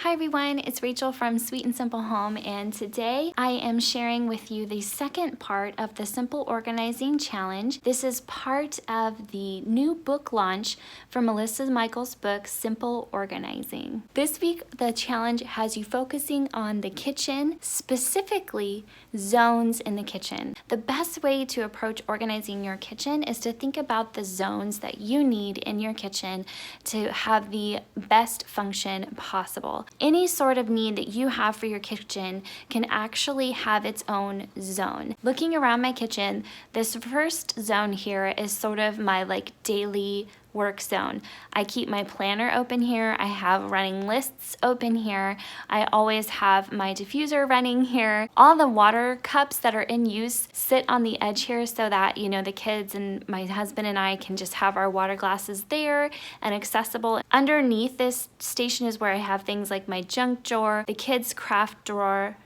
Hi everyone, it's Rachel from Sweet and Simple Home, and today I am sharing with you the second part of the Simple Organizing Challenge. This is part of the new book launch for Melissa Michael's book, Simple Organizing. This week, the challenge has you focusing on the kitchen, specifically zones in the kitchen. The best way to approach organizing your kitchen is to think about the zones that you need in your kitchen to have the best function possible. Any sort of need that you have for your kitchen can actually have its own zone. Looking around my kitchen, this first zone here is sort of my daily work zone. I keep my planner open here. I have running lists open here. I always have my diffuser running here. All the water cups that are in use sit on the edge here so that, the kids and my husband and I can just have our water glasses there and accessible. Underneath this station is where I have things like my junk drawer, the kids' craft drawer,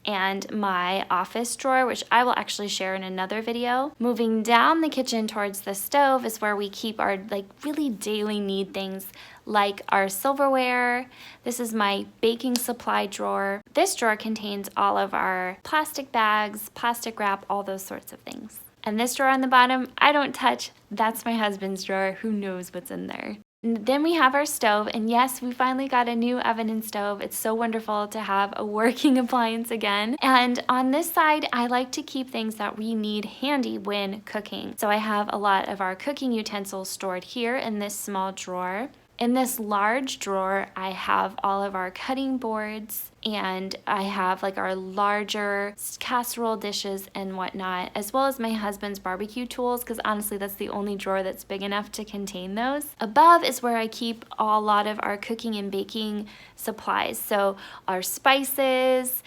and my office drawer, which I will actually share in another video. Moving down the kitchen towards the stove is where we keep our really daily need things like our silverware. This is my baking supply drawer. This drawer contains all of our plastic bags, plastic wrap, all those sorts of things. And this drawer on the bottom, I don't touch. That's my husband's drawer. Who knows what's in there? And then we have our stove, and yes, we finally got a new oven and stove. It's so wonderful to have a working appliance again. And on this side, I like to keep things that we need handy when cooking. So I have a lot of our cooking utensils stored here in this small drawer. In this large drawer, I have all of our cutting boards, and I have our larger casserole dishes and whatnot, as well as my husband's barbecue tools, because honestly that's the only drawer that's big enough to contain those. Above is where I keep a lot of our cooking and baking supplies, so our spices,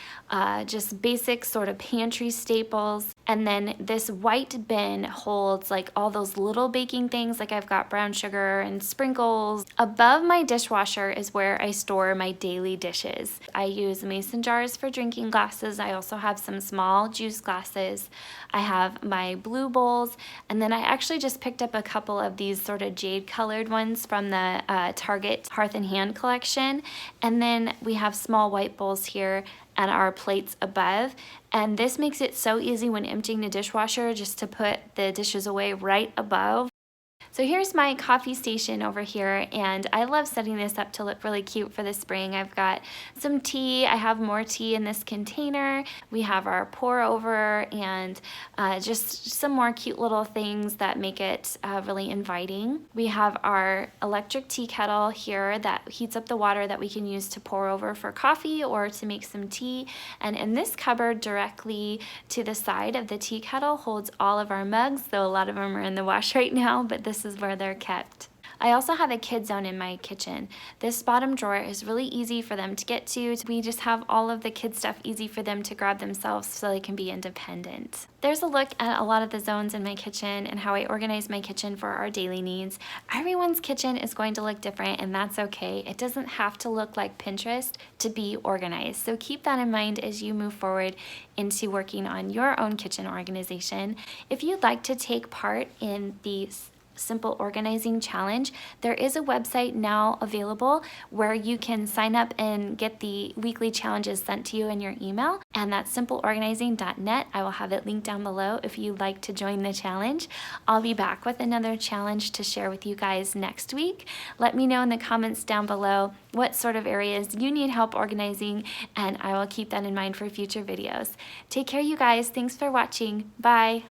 just basic sort of pantry staples. And then this white bin holds all those little baking things, I've got brown sugar and sprinkles. Above my dishwasher is where I store my daily dishes. I use mason jars for drinking glasses. I also have some small juice glasses. I have my blue bowls, and then I actually just picked up a couple of these sort of jade colored ones from the Target Hearth and Hand collection. And then we have small white bowls here and our plates above. And this makes it so easy when emptying the dishwasher just to put the dishes away right above. So here's my coffee station over here, and I love setting this up to look really cute for the spring. I've got some tea. I have more tea in this container. We have our pour over and just some more cute little things that make it really inviting. We have our electric tea kettle here that heats up the water that we can use to pour over for coffee or to make some tea. And in this cupboard directly to the side of the tea kettle holds all of our mugs, though a lot of them are in the wash right now, but this is where they're kept. I also have a kid zone in my kitchen. This bottom drawer is really easy for them to get to. We just have all of the kid stuff easy for them to grab themselves so they can be independent. There's a look at a lot of the zones in my kitchen and how I organize my kitchen for our daily needs. Everyone's kitchen is going to look different, and that's okay. It doesn't have to look like Pinterest to be organized. So keep that in mind as you move forward into working on your own kitchen organization. If you'd like to take part in the Simple Organizing Challenge, there is a website now available where you can sign up and get the weekly challenges sent to you in your email, and that's simpleorganizing.net. I will have it linked down below if you'd like to join the challenge. I'll be back with another challenge to share with you guys next week. Let me know in the comments down below what sort of areas you need help organizing, and I will keep that in mind for future videos. Take care, you guys. Thanks for watching. Bye.